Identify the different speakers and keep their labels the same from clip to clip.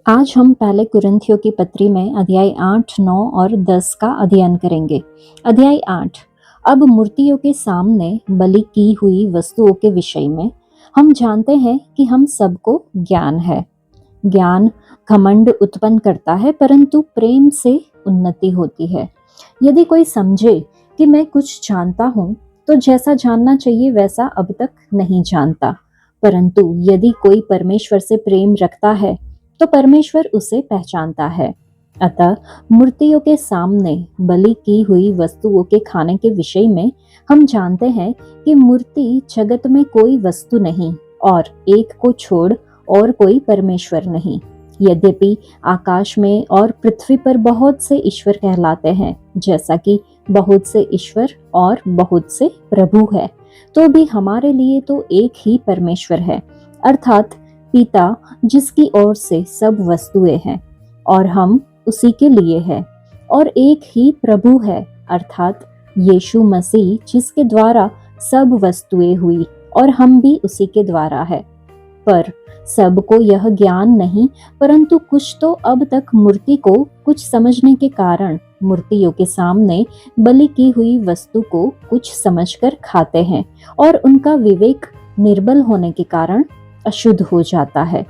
Speaker 1: आज हम पहले कुरिन्थियों की पत्री में अध्याय 8, 9 और 10 का अध्ययन करेंगे। अध्याय 8। अब मूर्तियों के सामने बलि की हुई वस्तुओं के विषय में हम जानते हैं कि हम सबको ज्ञान है। ज्ञान घमंड उत्पन्न करता है, परंतु प्रेम से उन्नति होती है। यदि कोई समझे कि मैं कुछ जानता हूँ, तो जैसा जानना चाहिए वैसा अब तक नहीं जानता। परंतु यदि कोई परमेश्वर से प्रेम रखता है, तो परमेश्वर उसे पहचानता है। अतः मूर्तियों के सामने बलि की हुई वस्तुओं के खाने के विषय में हम जानते हैं कि मूर्ति जगत में कोई वस्तु नहीं और एक को छोड़ और कोई परमेश्वर नहीं। यद्यपि आकाश में और पृथ्वी पर बहुत से ईश्वर कहलाते हैं, जैसा कि बहुत से ईश्वर और बहुत से प्रभु है, तो भी हमारे लिए तो एक ही परमेश्वर है, अर्थात पिता, जिसकी ओर से सब वस्तुएं हैं और हम उसी के लिए हैं। और एक ही प्रभु है, अर्थात यीशु मसीह, जिसके द्वारा सब वस्तुएं हुई और हम भी उसी के द्वारा है। पर सबको यह ज्ञान नहीं, परंतु कुछ तो अब तक मूर्ति को कुछ समझने के कारण मूर्तियों के सामने बलि की हुई वस्तु को कुछ समझकर खाते हैं और उनका विवेक निर्बल होने के कारण अशुद्ध हो जाता है।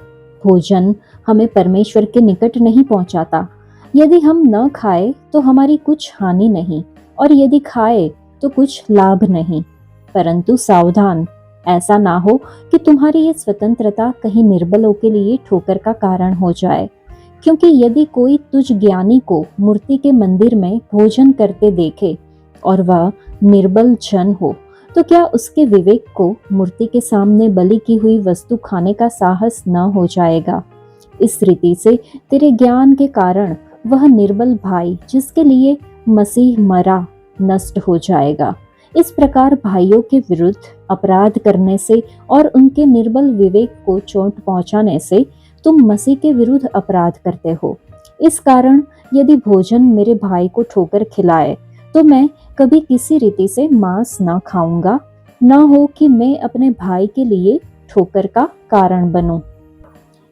Speaker 1: भोजन हमें परमेश्वर के निकट नहीं पहुंचाता। यदि हम न खाए तो हमारी कुछ हानि नहीं, और यदि खाए तो कुछ लाभ नहीं। परंतु सावधान, ऐसा ना हो कि तुम्हारी ये स्वतंत्रता कहीं निर्बलों के लिए ठोकर का कारण हो जाए। क्योंकि यदि कोई तुझ ज्ञानी को मूर्ति के मंदिर में भोजन करते देखे और वह निर्बल जन हो, तो क्या उसके विवेक को मूर्ति के सामने बलि की हुई वस्तु खाने का साहस न हो जाएगा? इस रीति से तेरे ज्ञान के कारण वह निर्बल भाई, जिसके लिए मसीह मरा, नष्ट हो जाएगा। इस प्रकार भाइयों के विरुद्ध अपराध करने से और उनके निर्बल विवेक को चोट पहुंचाने से तुम मसीह के विरुद्ध अपराध करते हो। इस कारण यदि भोजन मेरे भाई को ठोकर खिलाए, तो मैं कभी किसी रीति से मांस न खाऊंगा, न हो कि मैं अपने भाई के लिए ठोकर का कारण बनूं।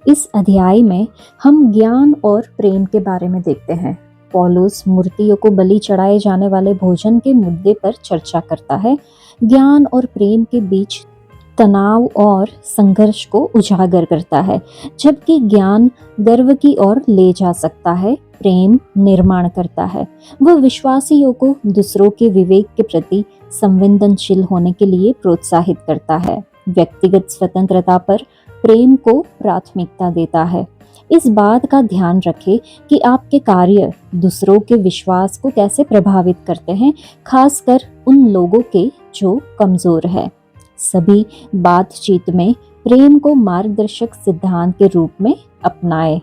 Speaker 1: इस अध्याय में हम ज्ञान और प्रेम के बारे में देखते हैं। पौलुस मूर्तियों को बलि चढ़ाए जाने वाले भोजन के मुद्दे पर चर्चा करता है। ज्ञान और प्रेम के बीच तनाव और संघर्ष को उजागर करता है। जबकि ज्ञान गर्व की ओर ले जा सकता है, प्रेम निर्माण करता है। वह विश्वासियों को दूसरों के विवेक के प्रति संवेदनशील होने के लिए प्रोत्साहित करता है। व्यक्तिगत स्वतंत्रता पर प्रेम को प्राथमिकता देता है। इस बात का ध्यान रखें कि आपके कार्य दूसरों के विश्वास को कैसे प्रभावित करते हैं, खासकर उन लोगों के जो कमजोर है। सभी बातचीत में प्रेम को मार्गदर्शक सिद्धांत के रूप में अपनाएं।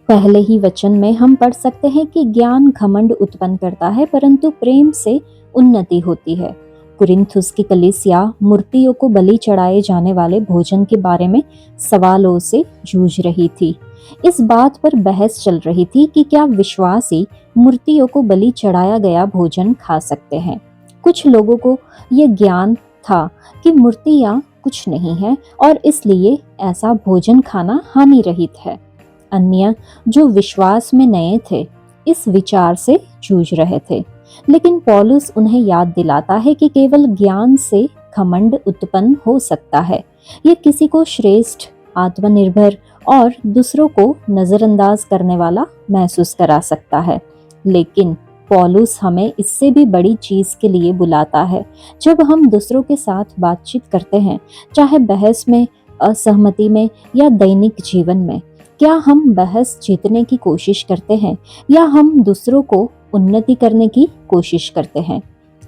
Speaker 1: पहले ही वचन में हम पढ़ सकते हैं कि ज्ञान घमंड उत्पन्न करता है, परंतु प्रेम से उन्नति होती है। कुरिन्थुस की कलीसिया मूर्तियों को बलि चढ़ाए जाने वाले भोजन के बारे में सवालों से जूझ रही थी। इस बात पर बहस चल रही थी कि क्या विश्वासी मूर्तियों को बलि चढ़ाया गया भोजन खा सकते हैं। कुछ लोगों को यह ज्ञान था कि मूर्तियां कुछ नहीं है और इसलिए ऐसा भोजन खाना हानि रहित है। अन्य जो विश्वास में नए थे, इस विचार से जूझ रहे थे। लेकिन पौलुस उन्हें याद दिलाता है कि केवल ज्ञान से घमंड उत्पन्न हो सकता है। यह किसी को श्रेष्ठ, आत्मनिर्भर और दूसरों को नजरअंदाज करने वाला महसूस करा सकता है। लेकिन पौलुस हमें इससे भी बड़ी चीज के लिए बुलाता है। जब हम दूसरों के साथ बातचीत करते हैं, चाहे बहस में, असहमति में या दैनिक जीवन में, क्या हम बहस जीतने की कोशिश करते हैं या हम दूसरों को उन्नति करने की कोशिश करते हैं?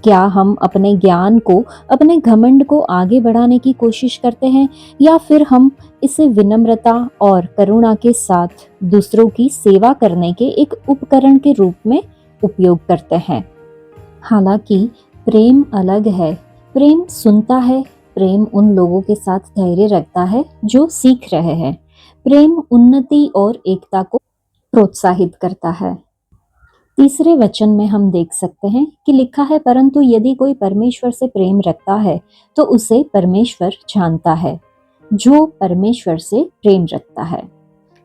Speaker 1: क्या हम अपने ज्ञान को, अपने घमंड को आगे बढ़ाने की कोशिश करते हैं या फिर हम इसे विनम्रता और करुणा के साथ दूसरों की सेवा करने के एक उपकरण के रूप में उपयोग करते हैं? हालांकि प्रेम अलग है। प्रेम सुनता है। प्रेम उन लोगों के साथ धैर्य रखता है जो सीख रहे हैं। प्रेम उन्नति और एकता को प्रोत्साहित करता है। तीसरे वचन में हम देख सकते हैं कि लिखा है, परंतु यदि कोई परमेश्वर से प्रेम रखता है तो उसे परमेश्वर जानता है। जो परमेश्वर से प्रेम रखता है,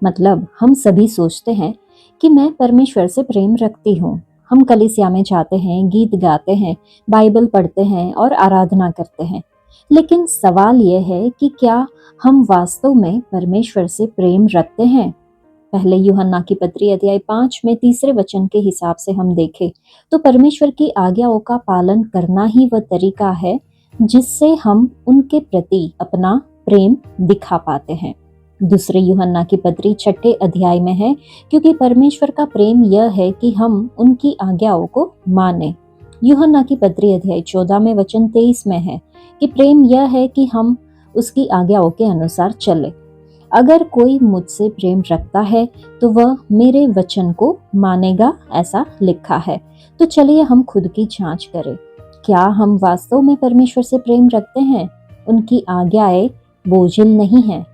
Speaker 1: मतलब हम सभी सोचते हैं कि मैं परमेश्वर से प्रेम रखती हूँ। हम कलीसिया में जाते हैं, गीत गाते हैं, बाइबल पढ़ते हैं और आराधना करते हैं। लेकिन सवाल यह है कि क्या हम वास्तव में परमेश्वर से प्रेम रखते हैं? पहले यूहन्ना की पत्री अध्याय 5 में तीसरे वचन के हिसाब से हम देखें तो परमेश्वर की आज्ञाओं का पालन करना ही वह तरीका है जिससे हम उनके प्रति अपना प्रेम दिखा पाते हैं। दूसरे यूहन्ना की पत्री 6 अध्याय में है, क्योंकि परमेश्वर का प्रेम यह है कि हम उनकी आज्ञाओं को माने। यूहन्ना की पत्री अध्याय 14 में वचन 23 में है कि प्रेम यह है कि हम उसकी आज्ञाओं के अनुसार चले। अगर कोई मुझसे प्रेम रखता है तो वह मेरे वचन को मानेगा, ऐसा लिखा है। तो चलिए हम खुद की जांच करें। क्या हम वास्तव में परमेश्वर से प्रेम रखते हैं? उनकी आज्ञाएं बोझिल नहीं है।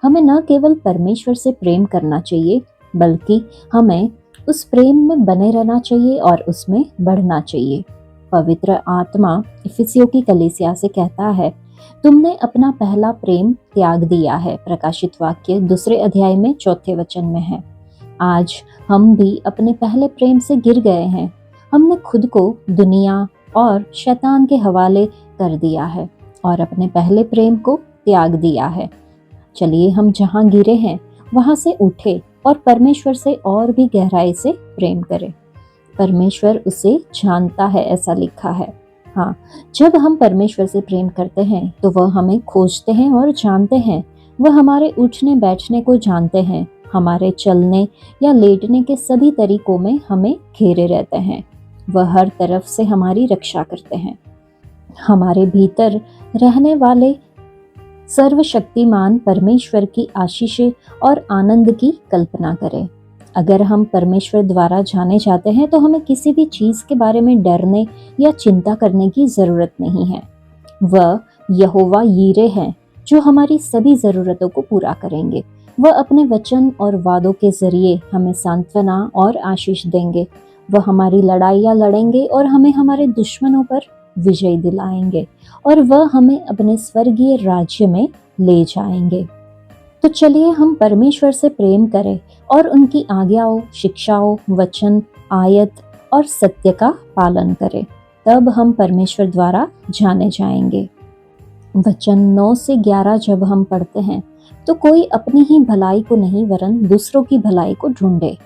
Speaker 1: हमें न केवल परमेश्वर से प्रेम करना चाहिए, बल्कि हमें उस प्रेम में बने रहना चाहिए और उसमें बढ़ना चाहिए। पवित्र आत्मा इफिसियों की कलीसिया से कहता है, तुमने अपना पहला प्रेम त्याग दिया है। प्रकाशित वाक्य 2 अध्याय में 4 वचन में है। आज हम भी अपने पहले प्रेम से गिर गए हैं। हमने खुद को दुनिया और शैतान के हवाले कर दिया है और अपने पहले प्रेम को त्याग दिया है। चलिए हम जहाँ गिरे हैं वहां से उठे और परमेश्वर से और भी गहराई से प्रेम करें। परमेश्वर उसे जानता है, ऐसा लिखा है। हाँ, जब हम परमेश्वर से प्रेम करते हैं तो वह हमें खोजते हैं और जानते हैं। वह हमारे उठने बैठने को जानते हैं, हमारे चलने या लेटने के सभी तरीकों में हमें घेरे रहते हैं। वह हर तरफ से हमारी रक्षा करते हैं। हमारे भीतर रहने वाले सर्वशक्तिमान परमेश्वर की आशीषें और आनंद की कल्पना करें। अगर हम परमेश्वर द्वारा जाने जाते हैं तो हमें किसी भी चीज के बारे में डरने या चिंता करने की जरूरत नहीं है। वह यहोवा यीरे हैं जो हमारी सभी जरूरतों को पूरा करेंगे। वह अपने वचन और वादों के जरिए हमें सांत्वना और आशीष देंगे। वह हमारी लड़ाइयाँ लड़ेंगे और हमें हमारे दुश्मनों पर विजय दिलाएंगे और वह हमें अपने स्वर्गीय राज्य में ले जाएंगे। तो चलिए हम परमेश्वर से प्रेम करें और उनकी आज्ञाओं, शिक्षाओं, वचन, आयत और सत्य का पालन करें। तब हम परमेश्वर द्वारा जाने जाएंगे। वचन 9 से 11 जब हम पढ़ते हैं तो कोई अपनी ही भलाई को नहीं वरन दूसरों की भलाई को ढूंढे।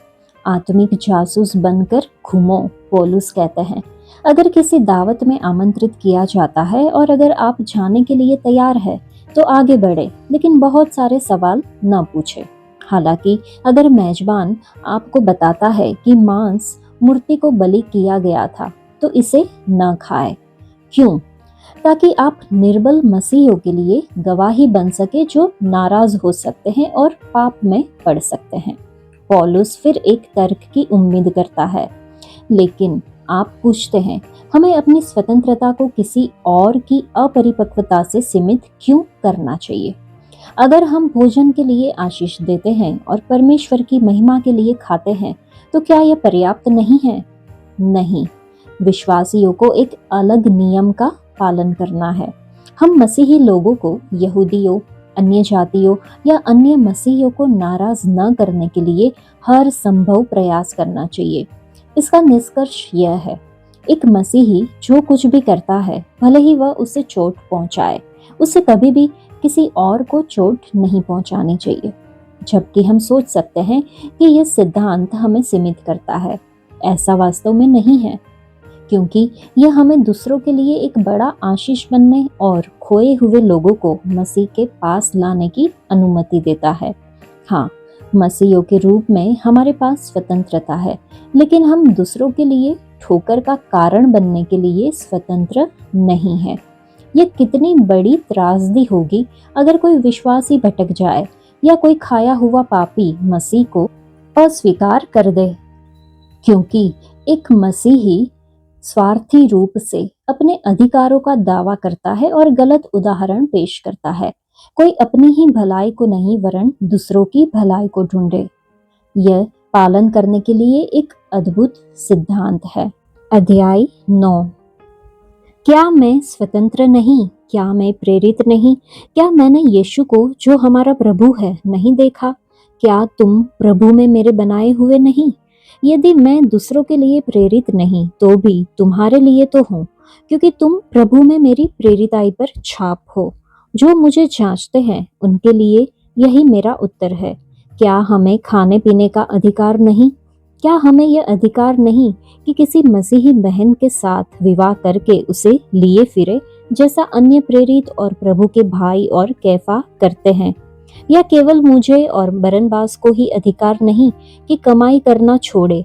Speaker 1: आत्मिक जासूस बनकर घूमो, पौलुस कहते हैं। अगर किसी दावत में आमंत्रित किया जाता है और अगर आप जाने के लिए तैयार है तो आगे बढ़े, लेकिन बहुत सारे सवाल न पूछे। हालांकि अगर मेजबान आपको बताता है कि मांस मूर्ति को बलि किया गया था तो इसे न खाए। क्यों? ताकि आप निर्बल मसीहियों के लिए गवाही बन सके जो नाराज हो सकते हैं और पाप में पड़ सकते हैं। पौलुस फिर एक तर्क की उम्मीद करता है, लेकिन आप पूछते हैं, हमें अपनी स्वतंत्रता को किसी और की अपरिपक्वता से सीमित क्यों करना चाहिए? अगर हम भोजन के लिए आशीष देते हैं और परमेश्वर की महिमा के लिए खाते हैं तो क्या यह पर्याप्त नहीं है? नहीं, विश्वासियों को एक अलग नियम का पालन करना है। हम मसीही लोगों को यहूदियों, अन्य जातियों या अन्य मसीहियों को नाराज न करने के लिए हर संभव प्रयास करना चाहिए। इसका निष्कर्ष यह है, एक मसीही जो कुछ भी करता है, भले ही वह उसे चोट पहुंचाए, उसे कभी भी किसी और को चोट नहीं पहुंचानी चाहिए। जबकि हम सोच सकते हैं कि यह सिद्धांत हमें सीमित करता है। ऐसा वास्तव में नहीं है, क्योंकि यह हमें दूसरों के लिए एक बड़ा आशीष बनने और खोए हुए लोगों को मसीह के पास लाने की अनुमति देता है। हाँ, मसीहियों के रूप में हमारे पास स्वतंत्रता है, लेकिन हम दूसरों के लिए ठोकर का कारण बनने के लिए स्वतंत्र नहीं है। यह कितनी बड़ी त्रासदी होगी अगर कोई विश्वासी भटक जाए या कोई खाया हुआ पापी मसीह को अस्वीकार कर दे, क्योंकि एक मसीही स्वार्थी रूप से अपने अधिकारों का दावा करता है और गलत उदाहरण पेश करता है। कोई अपनी ही भलाई को नहीं वरन दूसरों की भलाई को ढूंढे। यह पालन करने के लिए एक अद्भुत सिद्धांत है। अध्याय 9। क्या मैं स्वतंत्र नहीं? क्या मैं प्रेरित नहीं? क्या मैंने यीशु को जो हमारा प्रभु है नहीं देखा? क्या तुम प्रभु में मेरे बनाए हुए नहीं? यदि मैं दूसरों के लिए प्रेरित नहीं तो भी तुम्हारे लिए तो हूँ, क्योंकि तुम प्रभु में मेरी प्रेरिताई पर छाप हो। जो मुझे जांचते हैं उनके लिए यही मेरा उत्तर है। क्या हमें खाने पीने का अधिकार नहीं? क्या हमें यह अधिकार नहीं कि किसी मसीही बहन के साथ विवाह करके उसे लिए फिरे, जैसा अन्य प्रेरित और प्रभु के भाई और कैफा करते हैं? या केवल मुझे और बरनबास को ही अधिकार नहीं कि कमाई करना छोड़े?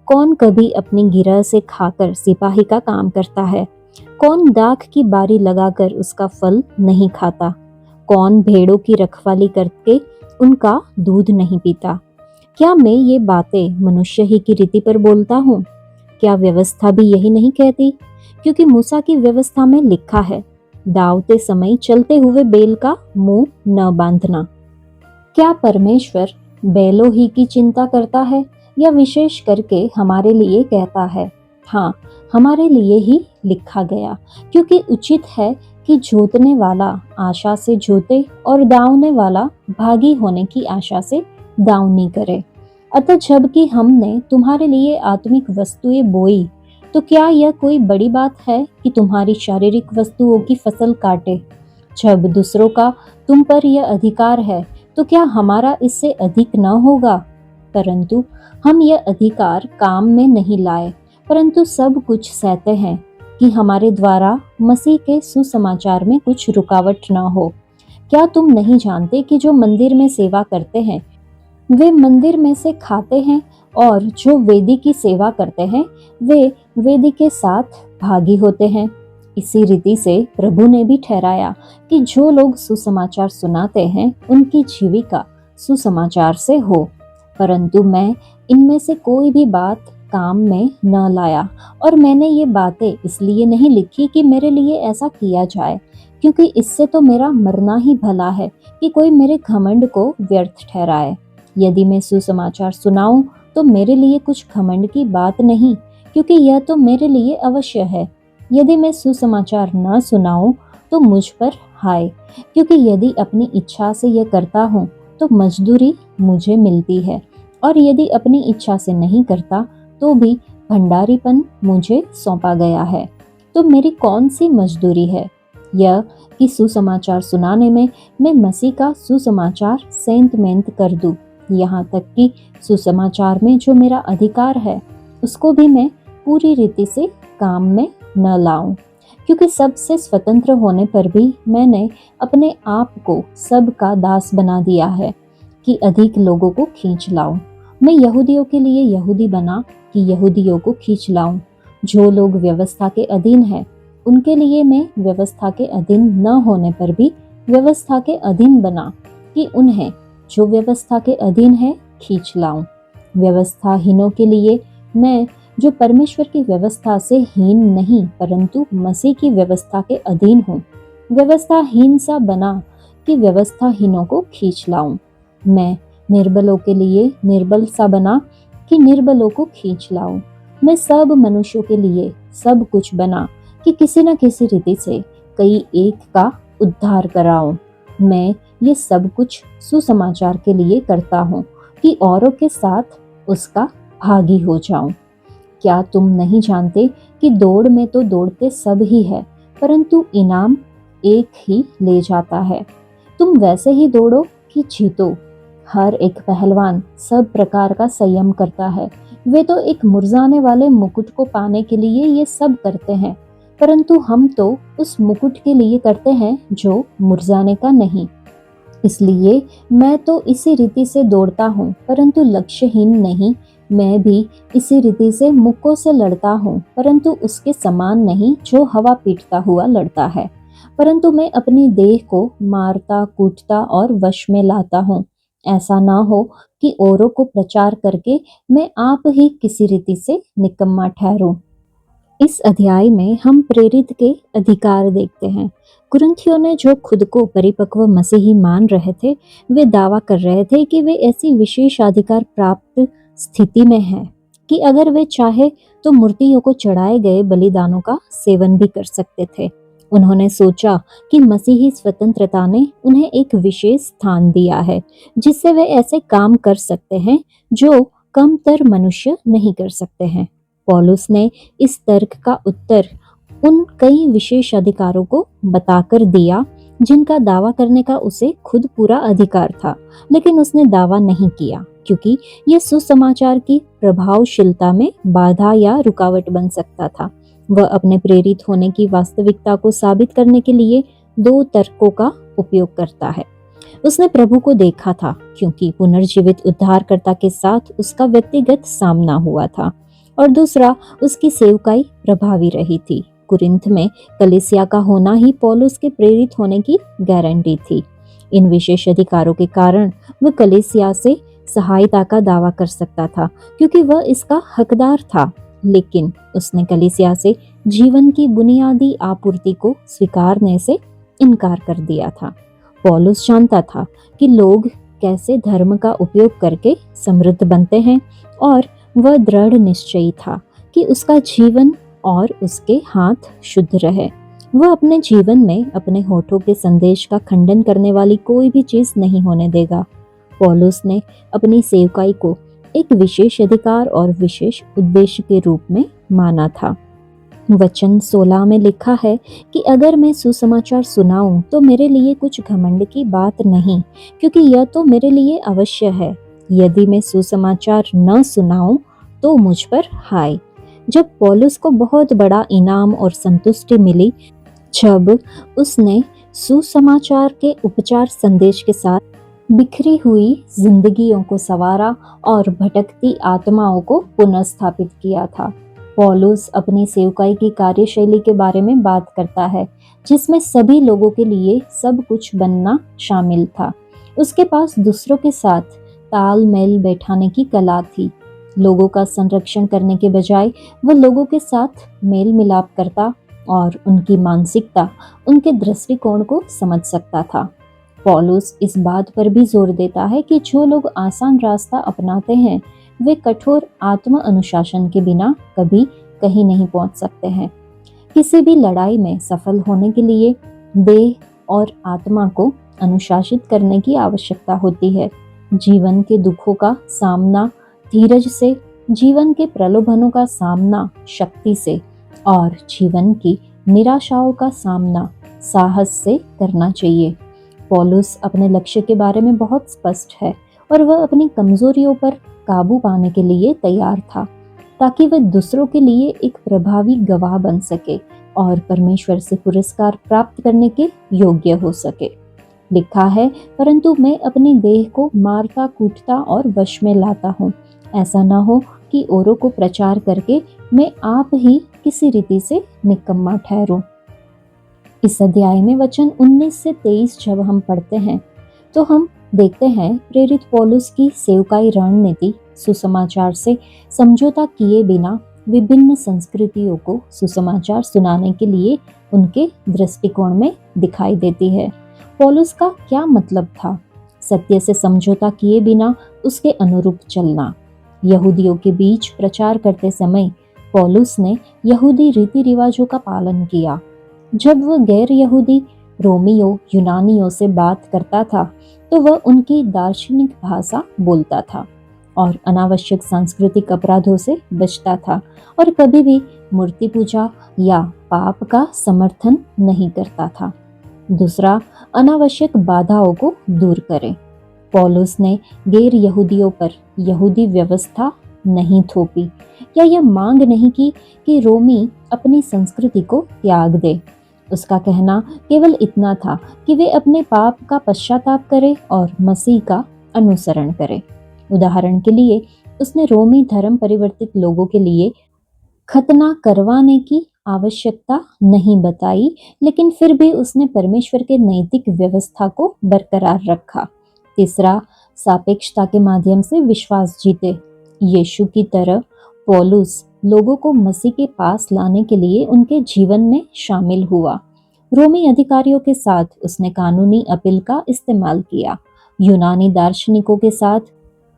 Speaker 1: कौन कभी अपनी गिरह से खाकर सिपाही का काम करता है? कौन दाख की बारी लगाकर उसका फल नहीं खाता? कौन भेड़ों की रखवाली करके उनका दूध नहीं पीता? क्या मैं ये बातें मनुष्य ही की रीति पर बोलता हूँ? क्या व्यवस्था भी यही नहीं कहती? क्योंकि मूसा की व्यवस्था में लिखा है, दावते समय चलते हुए बैल का मुंह न बांधना। क्या परमेश्वर बैलों ही की चिंता करता है या विशेष करके हमारे लिए कहता है? हाँ, हमारे लिए ही लिखा गया, क्योंकि उचित है कि जोतने वाला आशा से जोते और दावने वाला भागी होने की आशा से दावनी करे। अतः जबकि हमने तुम्हारे लिए आत्मिक वस्तुएं बोई, तो क्या यह कोई बड़ी बात है कि तुम्हारी शारीरिक वस्तुओं की फसल काटे? जब दूसरों का तुम पर यह अधिकार है, तो क्या हमारा इससे अधिक न होगा? परंतु हम यह अधिकार काम में नहीं लाए, परंतु सब कुछ सहते हैं कि हमारे द्वारा मसीह के सुसमाचार में कुछ रुकावट न हो। क्या तुम नहीं जानते कि जो मंदिर में सेवा करते हैं वे मंदिर में से खाते हैं, और जो वेदी की सेवा करते हैं वे वेदी के साथ भागी होते हैं? इसी रीति से प्रभु ने भी ठहराया कि जो लोग सुसमाचार सुनाते हैं उनकी जीविका सुसमाचार से हो। परंतु मैं इनमें से कोई भी बात काम में न लाया, और मैंने ये बातें इसलिए नहीं लिखी कि मेरे लिए ऐसा किया जाए, क्योंकि इससे तो मेरा मरना ही भला है कि कोई मेरे घमंड को व्यर्थ ठहराए। यदि मैं सुसमाचार सुनाऊं तो मेरे लिए कुछ घमंड की बात नहीं, क्योंकि यह तो मेरे लिए अवश्य है। यदि मैं सुसमाचार न सुनाऊं तो मुझ पर हाय, क्योंकि यदि अपनी इच्छा से यह करता हूं तो मजदूरी मुझे मिलती है, और यदि अपनी इच्छा से नहीं करता तो भी भंडारीपन मुझे सौंपा गया है। तो मेरी कौन सी मजदूरी है? यह कि सुसमाचार सुनाने में मैं मसीह का सुसमाचार सेंत मेंत कर दूं, यहाँ तक कि सुसमाचार में जो मेरा अधिकार है उसको भी मैं पूरी रीति से काम में न लाऊं, क्योंकि सबसे स्वतंत्र होने पर भी मैंने अपने आप को सबका दास बना दिया है कि अधिक लोगों को खींच लाऊं। मैं यहूदियों के लिए यहूदी बना कि यहूदियों को खींच लाऊं। जो लोग व्यवस्था के अधीन हैं उनके लिए मैं व्यवस्था के अधीन न होने पर भी व्यवस्था के अधीन बना कि उन्हें जो व्यवस्था के अधीन है खींच लाऊं। व्यवस्थाहीनों के लिए मैं, जो परमेश्वर की व्यवस्था से हीन नहीं परंतु मसीह की व्यवस्था के अधीन हूँ, व्यवस्थाहीन सा बना कि व्यवस्थाहीनों को खींच लाऊं। मैं निर्बलों के लिए निर्बल सा बना कि निर्बलों को खींच लाऊं। मैं सब मनुष्यों के लिए सब कुछ बना कि किसी न किसी रीति से कई एक का उद्धार कराऊं। मैं ये सब कुछ सुसमाचार के लिए करता हूँ कि औरों के साथ उसका भागी हो जाऊं। क्या तुम नहीं जानते कि दौड़ में तो दौड़ते सब ही है, परंतु इनाम एक ही ले जाता है? तुम वैसे ही दौड़ो कि जीतो। हर एक पहलवान सब प्रकार का संयम करता है। वे तो एक मुरझाने वाले मुकुट को पाने के लिए ये सब करते हैं, परंतु हम तो उस मुकुट के लिए करते हैं जो मुरझाने का नहीं। इसलिए मैं तो इसी रीति से दौड़ता हूँ, परंतु लक्ष्यहीन नहीं। मैं भी इसी रीति से मुक्कों से लड़ता हूँ, परंतु उसके समान नहीं जो हवा पीटता हुआ लड़ता है। परंतु मैं अपनी देह को मारता कूटता और वश में लाता हूँ, ऐसा ना हो कि औरों को प्रचार करके मैं आप ही किसी रीति से निकम्मा ठहरूं। इस अध्याय में हम प्रेरित के अधिकार देखते हैं। कुरिन्थियों ने जो खुद को परिपक्व मसीही मान रहे थे, वे दावा कर रहे थे कि वे ऐसी विशेष अधिकार प्राप्त स्थिति में हैं कि अगर वे चाहे तो मूर्तियों को चढ़ाए गए बलिदानों का सेवन भी कर सकते थे। उन्होंने सोचा कि मसीही स्वतंत्रता ने उन्हें एक विशेष स्थान दिया है जिससे वे ऐसे काम कर सकते हैं जो कमतर मनुष्य नहीं कर सकते हैं। पौलुस ने इस तर्क का उत्तर उन कई विशेष अधिकारों को बताकर दिया जिनका दावा करने का उसे खुद पूरा अधिकार था, लेकिन उसने दावा नहीं किया क्योंकि यह सुसमाचार की प्रभावशीलता में बाधा या रुकावट बन सकता था। वह अपने प्रेरित होने की वास्तविकता को साबित करने के लिए दो तर्कों का उपयोग करता है। उसने प्रभु को देखा था क्योंकि पुनर्जीवित उद्धारकर्ता के साथ उसका व्यक्तिगत सामना हुआ था, और दूसरा, उसकी सेवकाई प्रभावी रही थी। कुरिन्थ में कलीसिया का होना ही पौलुस के प्रेरित होने की गारंटी थी। इन विशेष अधिकारों के कारण वह कलीसिया से सहायता का दावा कर सकता था क्योंकि वह इसका हकदार था, लेकिन उसने कलीसिया से जीवन की बुनियादी आपूर्ति को स्वीकारने से इनकार कर दिया था। पौलुस जानता था कि लोग कैसे धर्म का उपयोग करके समृद्ध बनते हैं, और वह दृढ़ निश्चयी था कि उसका जीवन और उसके हाथ शुद्ध रहे। वह अपने जीवन में अपने होठों के संदेश का खंडन करने वाली कोई भी चीज नहीं होने देगा। पौलुस ने अपनी सेवकाई को एक विशेष अधिकार और विशेष उद्देश्य के रूप में माना था। वचन 16 में लिखा है कि अगर मैं सुसमाचार सुनाऊं तो मेरे लिए कुछ घमंड की बात नहीं, क्योंकि यह तो मेरे लिए अवश्य है। यदि मैं सुसमाचार न सुनाऊं तो मुझ पर हाय। जब पौलुस को बहुत बड़ा इनाम और संतुष्टि मिली जब उसने सुसमाचार के उपचार संदेश के साथ बिखरी हुई जिंदगियों को संवारा और भटकती आत्माओं को पुनर्स्थापित किया था। पौलुस अपनी सेवकाई की कार्यशैली के बारे में बात करता है जिसमें सभी लोगों के लिए सब कुछ बनना शामिल था। उसके पास दूसरों के साथ तालमेल बैठाने की कला थी। लोगों का संरक्षण करने के बजाय वह लोगों के साथ मेल मिलाप करता और उनकी मानसिकता, उनके दृष्टिकोण को समझ सकता था। पौलुस इस बात पर भी जोर देता है कि जो लोग आसान रास्ता अपनाते हैं वे कठोर आत्म अनुशासन के बिना कभी कहीं नहीं पहुंच सकते हैं। किसी भी लड़ाई में सफल होने के लिए देह और आत्मा को अनुशासित करने की आवश्यकता होती है। जीवन के दुखों का सामना धीरज से, जीवन के प्रलोभनों का सामना शक्ति से, और जीवन की निराशाओं का सामना साहस से करना चाहिए। पौलुस अपने लक्ष्य के बारे में बहुत स्पष्ट है और वह अपनी कमजोरियों पर काबू पाने के लिए तैयार था ताकि वह दूसरों के लिए एक प्रभावी गवाह बन सके और परमेश्वर से पुरस्कार प्राप्त करने के योग्य हो सके। लिखा है, परंतु मैं अपने देह को मारता कूटता और वश में लाता हूँ, ऐसा न हो कि औरों को प्रचार करके मैं आप ही किसी रीति से निकम्मा ठहरूं। इस अध्याय में वचन 19 से 23 जब हम पढ़ते हैं तो हम देखते हैं प्रेरित पौलुस की सेवकाई रणनीति सुसमाचार से समझौता किए बिना विभिन्न संस्कृतियों को सुसमाचार सुनाने के लिए उनके दृष्टिकोण में दिखाई देती है। पौलुस का क्या मतलब था? सत्य से समझौता किए बिना उसके अनुरूप चलना। यहूदियों के बीच प्रचार करते समय पौलुस ने यहूदी रीति रिवाजों का पालन किया। जब वह गैर यहूदी रोमियों यूनानियों से बात करता था तो वह उनकी दार्शनिक भाषा बोलता था और अनावश्यक सांस्कृतिक अपराधों से बचता था और कभी भी मूर्ति पूजा या पाप का समर्थन नहीं करता था। दूसरा, अनावश्यक बाधाओं को दूर करें। पौलुस ने गैर यहूदियों पर यहूदी व्यवस्था नहीं थोपी या यह मांग नहीं की कि रोमी अपनी संस्कृति को त्याग दे। उसका कहना केवल इतना था कि वे अपने पाप का पश्चाताप करें और मसीह का अनुसरण करें। उदाहरण के लिए उसने रोमी धर्म परिवर्तित लोगों के लिए खतना करवाने की आवश्यकता नहीं बताई, लेकिन फिर भी उसने परमेश्वर के नैतिक व्यवस्था को बरकरार रखा। तीसरा, सापेक्षता के माध्यम से विश्वास जीते। यीशु की तरह पौलुस लोगों को मसीह के पास लाने के लिए उनके जीवन में शामिल हुआ। रोमी अधिकारियों के साथ उसने कानूनी अपील का इस्तेमाल किया। यूनानी दार्शनिकों के साथ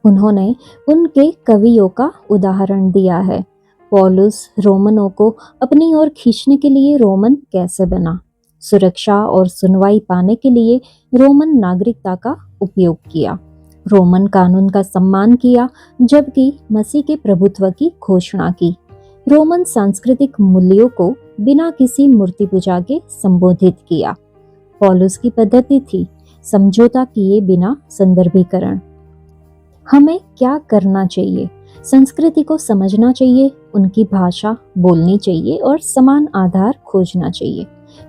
Speaker 1: उन्होंने उनके कवियों का उदाहरण दिया है। पौलुस रोमनों को अपनी ओर खींचने के लिए रोमन कैसे बना? सुरक्षा और सुनवाई पाने के लिए रोमन नागरिकता का उपयोग किया, रोमन कानून का सम्मान किया, जबकि मसीह के प्रभुत्व की घोषणा की। रोमन सांस्कृतिक मूल्यों को बिना किसी मूर्ति पूजा के संबोधित किया। पौलुस की पद्धति थी समझौता किए बिना संदर्भीकरण। हमें क्या करना चाहिए? संस्कृति को समझना चाहिए, उनकी भाषा बोलनी चाहिए और समान आधार खोजना चाहिए।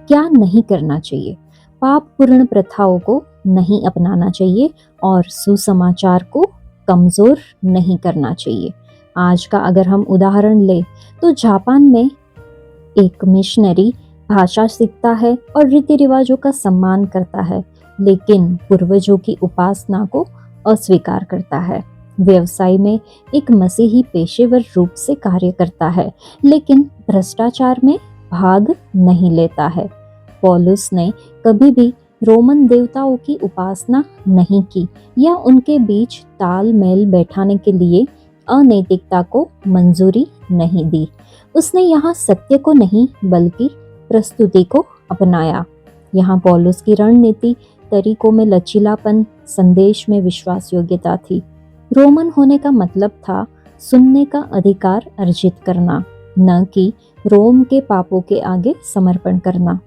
Speaker 1: क्या नहीं करना चाहिए? पापपूर्ण प्रथाओं को नहीं अपनाना चाहिए और सुसमाचार को कमजोर नहीं करना चाहिए। आज का अगर हम उदाहरण लें तो जापान में एक मिशनरी भाषा सीखता है और रीति रिवाजों का सम्मान करता है, लेकिन पूर्वजों की उपासना को अस्वीकार करता है। व्यवसाय में एक मसीही पेशेवर रूप से कार्य करता है, लेकिन भ्रष्टाचार में भाग नहीं लेता है। पौलुस ने कभी भी रोमन देवताओं की उपासना नहीं की या उनके बीच तालमेल बैठाने के लिए अनैतिकता को मंजूरी नहीं दी। उसने यहाँ सत्य को नहीं बल्कि प्रस्तुति को अपनाया। यहाँ पौलुस की रणनीति तरीकों में लचीलापन, संदेश में विश्वास योग्यता थी। रोमन होने का मतलब था सुनने का अधिकार अर्जित करना, न कि रोम के पापों के आगे समर्पण करना।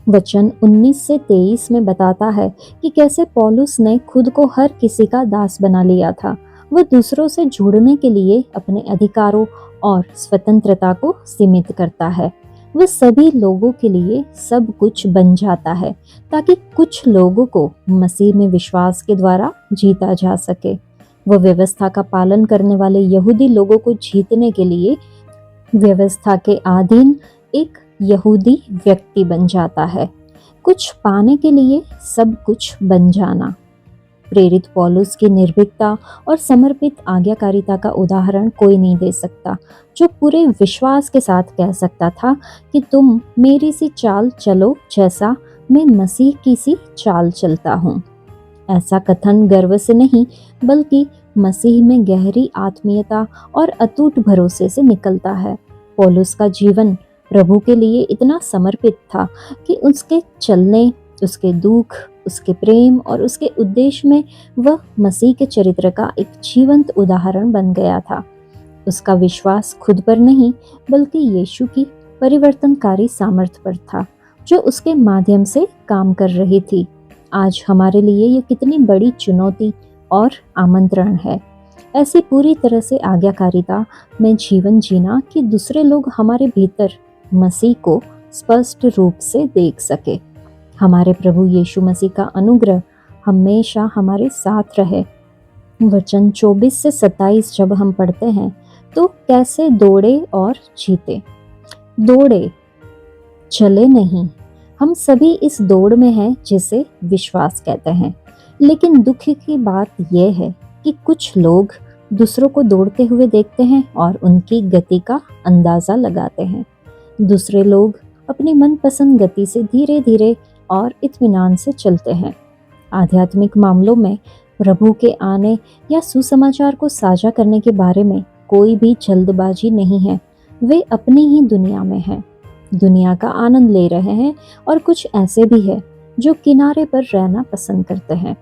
Speaker 1: वचन 19 से 23 में बताता है कि कैसे पौलुस ने खुद को हर किसी का दास बना लिया था। वह दूसरों से जुड़ने के लिए अपने अधिकारों और स्वतंत्रता को सीमित करता है। वह सभी लोगों के लिए सब कुछ बन जाता है ताकि कुछ लोगों को मसीह में विश्वास के द्वारा जीता जा सके। वह व्यवस्था का पालन करने वाले यहूदी लोगों को जीतने के लिए व्यवस्था के अधीन एक यहूदी व्यक्ति बन जाता है। कुछ पाने के लिए सब कुछ बन जाना। प्रेरित पौलुस की निर्भीकता और समर्पित आज्ञाकारिता का उदाहरण कोई नहीं दे सकता, जो पूरे विश्वास के साथ कह सकता था कि तुम मेरी सी चाल चलो जैसा मैं मसीह की सी चाल चलता हूँ। ऐसा कथन गर्व से नहीं बल्कि मसीह में गहरी आत्मीयता और अटूट भरोसे से निकलता है। पौलुस का जीवन प्रभु के लिए इतना समर्पित था कि उसके चलने, उसके दुख, उसके प्रेम और उसके उद्देश्य में वह मसीह के चरित्र का एक जीवंत उदाहरण बन गया था। उसका विश्वास खुद पर नहीं बल्कि यीशु की परिवर्तनकारी सामर्थ्य पर था, जो उसके माध्यम से काम कर रही थी। आज हमारे लिए ये कितनी बड़ी चुनौती और आमंत्रण है, ऐसी पूरी तरह से आज्ञाकारिता में जीवन जीना कि दूसरे लोग हमारे भीतर मसीह को स्पष्ट रूप से देख सके। हमारे प्रभु यीशु मसीह का अनुग्रह हमेशा हमारे साथ रहे। वचन 24 से 27 जब हम पढ़ते हैं तो कैसे दौड़े और जीते। दौड़े, चले नहीं। हम सभी इस दौड़ में हैं जिसे विश्वास कहते हैं, लेकिन दुख की बात यह है कि कुछ लोग दूसरों को दौड़ते हुए देखते हैं और उनकी गति का अंदाजा लगाते हैं। दूसरे लोग अपनी मनपसंद गति से धीरे धीरे और इत्मीनान से चलते हैं। आध्यात्मिक मामलों में प्रभु के आने या सुसमाचार को साझा करने के बारे में कोई भी जल्दबाजी नहीं है। वे अपनी ही दुनिया में हैं, दुनिया का आनंद ले रहे हैं, और कुछ ऐसे भी हैं जो किनारे पर रहना पसंद करते हैं,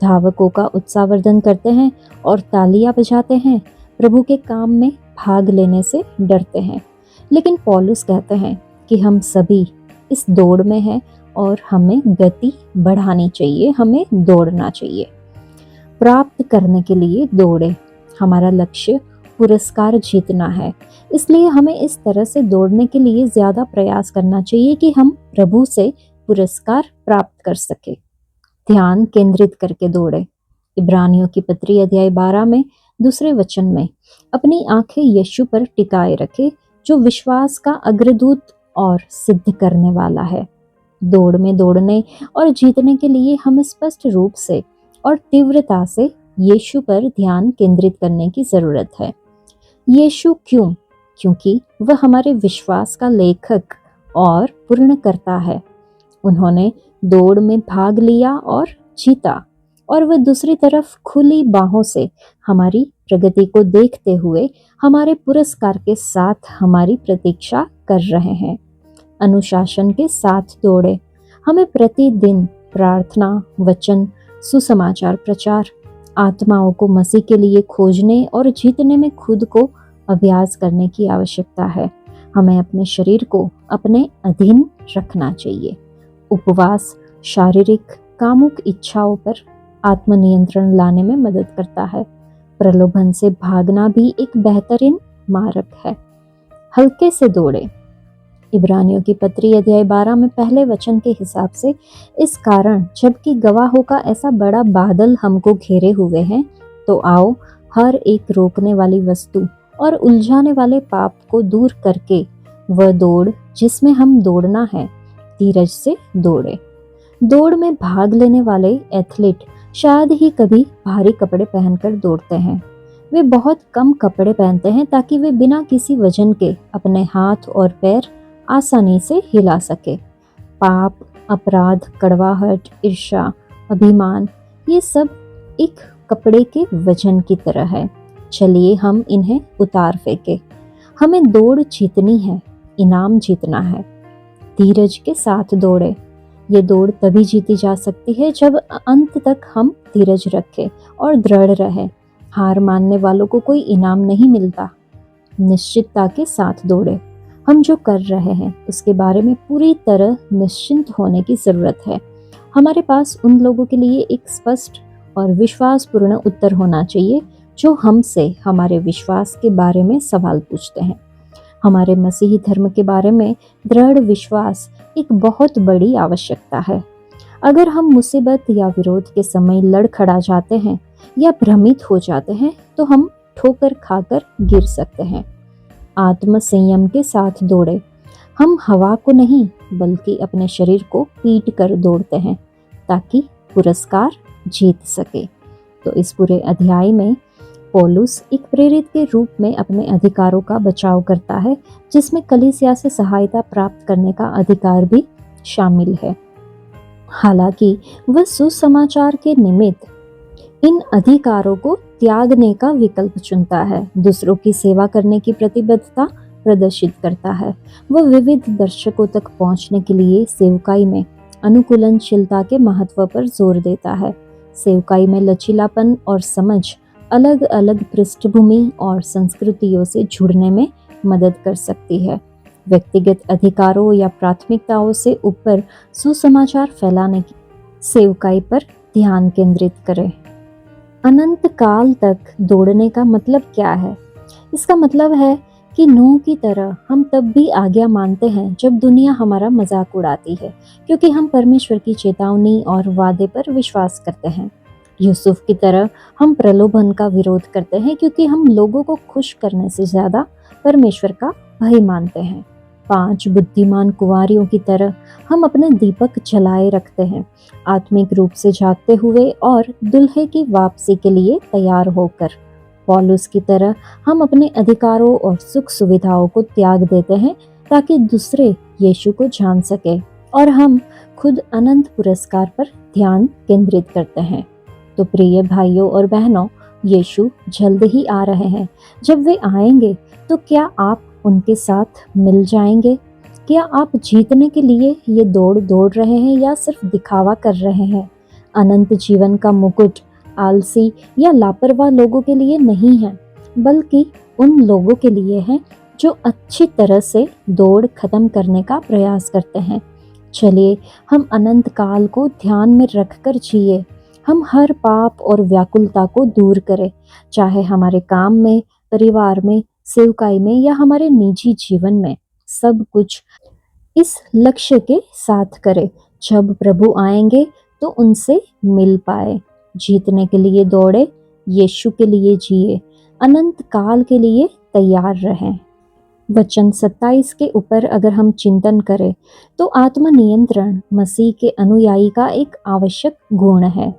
Speaker 1: धावकों का उत्साहवर्धन करते हैं और तालियां बजाते हैं, प्रभु के काम में भाग लेने से डरते हैं। लेकिन पौलुस कहते हैं कि हम सभी इस दौड़ में हैं और हमें गति बढ़ानी चाहिए, हमें दौड़ना चाहिए। प्राप्त करने के लिए दौड़े। हमारा लक्ष्य पुरस्कार जीतना है, इसलिए हमें इस तरह से दौड़ने के लिए ज्यादा प्रयास करना चाहिए कि हम प्रभु से पुरस्कार प्राप्त कर सके। ध्यान केंद्रित करके दौड़े। इब्रानियों की पत्री अध्याय 12 में 2 वचन में अपनी आंखें यीशु पर टिकाए रखे, जो विश्वास का अग्रदूत और सिद्ध करने वाला है। दौड़ में दौड़ने और जीतने के लिए हमें स्पष्ट रूप से और तीव्रता से यीशु पर ध्यान केंद्रित करने की जरूरत है। यीशु क्यों? क्योंकि वह हमारे विश्वास का लेखक और पूर्णकर्ता है। उन्होंने दौड़ में भाग लिया और जीता, और वह दूसरी तरफ खुली बाहों से हमारी प्रगति को देखते हुए हमारे पुरस्कार के साथ हमारी प्रतीक्षा कर रहे हैं। अनुशासन के साथ दौड़े। हमें प्रतिदिन प्रार्थना, वचन, सुसमाचार प्रचार, आत्माओं को मसीह के लिए खोजने और जीतने में खुद को अभ्यास करने की आवश्यकता है। हमें अपने शरीर को अपने अधीन रखना चाहिए। उपवास शारीरिक कामुक इच्छाओं पर आत्मनियंत्रण लाने में मदद करता है। प्रलोभन से भागना भी एक बेहतरीन मार्ग है। हल्के से दौड़े। इब्रानियों की पत्री अध्याय 12 में पहले वचन के हिसाब से, इस कारण जबकि गवाहों का ऐसा बड़ा बादल हमको घेरे हुए हैं, तो आओ हर एक रोकने वाली वस्तु और उलझाने वाले पाप को दूर करके वह दौड़ जिसमें हम दौड़ना है, धीरज से दौड़े। दौड़ में भाग लेने वाले एथलीट शायद ही कभी भारी कपड़े पहनकर दौड़ते हैं। वे बहुत कम कपड़े पहनते हैं ताकि वे बिना किसी वजन के अपने हाथ और पैर आसानी से हिला सके। पाप, अपराध, कड़वाहट, ईर्ष्या, अभिमान, ये सब एक कपड़े के वजन की तरह है। चलिए हम इन्हें उतार फेंके। हमें दौड़ जीतनी है, इनाम जीतना है। धीरज के साथ दौड़े। ये दौड़ तभी जीती जा सकती है जब अंत तक हम धीरज रखें और दृढ़ रहें। हार मानने वालों को कोई इनाम नहीं मिलता। निश्चितता के साथ दौड़े। हम जो कर रहे हैं उसके बारे में पूरी तरह निश्चिंत होने की जरूरत है। हमारे पास उन लोगों के लिए एक स्पष्ट और विश्वासपूर्ण उत्तर होना चाहिए जो हमसे हमारे विश्वास के बारे में सवाल पूछते हैं। हमारे मसीही धर्म के बारे में दृढ़ विश्वास एक बहुत बड़ी आवश्यकता है। अगर हम मुसीबत या विरोध के समय लड़खड़ा जाते हैं या भ्रमित हो जाते हैं तो हम ठोकर खाकर गिर सकते हैं। आत्म संयम के साथ दौड़े। हम हवा को नहीं बल्कि अपने शरीर को पीट कर दौड़ते हैं ताकि पुरस्कार जीत सके। तो इस पूरे अध्याय में पौलुस एक प्रेरित के रूप में अपने अधिकारों का बचाव करता है, जिसमें कलीसिया से सहायता प्राप्त करने का अधिकार भी शामिल है। हालांकि वह सुसमाचार के निमित्त इन अधिकारों को त्यागने का विकल्प चुनता है। दूसरों की सेवा करने की प्रतिबद्धता प्रदर्शित करता है। वह विविध दर्शकों तक पहुंचने के लिए सेवकाई में अनुकूलनशीलता के महत्व पर जोर देता है। सेवकाई में लचीलापन और समझ अलग अलग पृष्ठभूमि और संस्कृतियों से जुड़ने में मदद कर सकती है। व्यक्तिगत अधिकारों या प्राथमिकताओं से ऊपर सुसमाचार फैलाने की सेवकाई पर ध्यान केंद्रित करें। अनंत काल तक दौड़ने का मतलब क्या है? इसका मतलब है कि नूह की तरह हम तब भी आज्ञा मानते हैं जब दुनिया हमारा मजाक उड़ाती है, क्योंकि हम परमेश्वर की चेतावनी और वादे पर विश्वास करते हैं। यूसुफ की तरह हम प्रलोभन का विरोध करते हैं क्योंकि हम लोगों को खुश करने से ज्यादा परमेश्वर का भय मानते हैं। 5 बुद्धिमान कुंवारियों की तरह हम अपने दीपक जलाए रखते हैं, आत्मिक रूप से जागते हुए और दुल्हे की वापसी के लिए तैयार होकर। पौलुस की तरह हम अपने अधिकारों और सुख सुविधाओं को त्याग देते हैं ताकि दूसरे यीशु को जान सके और हम खुद अनंत पुरस्कार पर ध्यान केंद्रित करते हैं। तो प्रिय भाइयों और बहनों, यीशु जल्द ही आ रहे हैं। जब वे आएंगे तो क्या आप उनके साथ मिल जाएंगे? क्या आप जीतने के लिए ये दौड़ रहे हैं या सिर्फ दिखावा कर रहे हैं? अनंत जीवन का मुकुट आलसी या लापरवाह लोगों के लिए नहीं है, बल्कि उन लोगों के लिए है जो अच्छी तरह से दौड़ खत्म करने का प्रयास करते हैं। चलिए हम अनंत काल को ध्यान में रखकर जिए। हम हर पाप और व्याकुलता को दूर करें, चाहे हमारे काम में, परिवार में, सेवकाई में या हमारे निजी जीवन में। सब कुछ इस लक्ष्य के साथ करें, जब प्रभु आएंगे तो उनसे मिल पाए। जीतने के लिए दौड़े, यीशु के लिए जिए, अनंत काल के लिए तैयार रहें। वचन 27 के ऊपर अगर हम चिंतन करें तो आत्मनियंत्रण मसीह के अनुयायी का एक आवश्यक गुण है।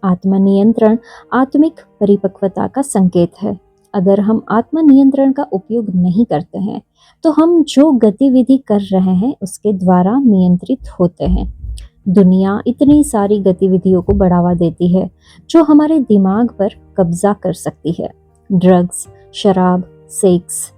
Speaker 1: आत्मनियंत्रण आत्मिक परिपक्वता का संकेत है। अगर हम आत्मनियंत्रण का उपयोग नहीं करते हैं तो हम जो गतिविधि कर रहे हैं उसके द्वारा नियंत्रित होते हैं। दुनिया इतनी सारी गतिविधियों को बढ़ावा देती है जो हमारे दिमाग पर कब्जा कर सकती है। ड्रग्स, शराब, सेक्स,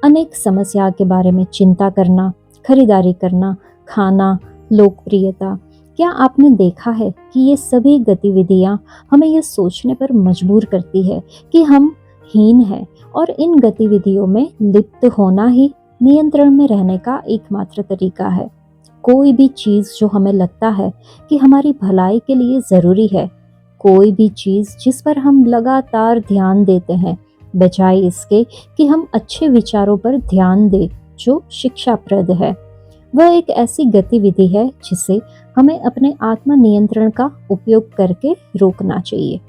Speaker 1: अनेक समस्या के बारे में चिंता करना, खरीदारी करना, खाना, लोकप्रियता। क्या आपने देखा है कि ये सभी गतिविधियां हमें ये सोचने पर मजबूर करती है कि हम हीन हैं और इन गतिविधियों में लिप्त होना ही नियंत्रण में रहने का एकमात्र तरीका है। कोई भी चीज जो हमें लगता है कि हमारी भलाई के लिए जरूरी है, कोई भी चीज जिस पर हम लगातार ध्यान देते हैं, बजाय इसके कि हम अच्छे विचारों पर ध्यान दें जो शिक्षाप्रद है, वह एक ऐसी गतिविधि है जिसे हमें अपने आत्म नियंत्रण का उपयोग करके रोकना चाहिए।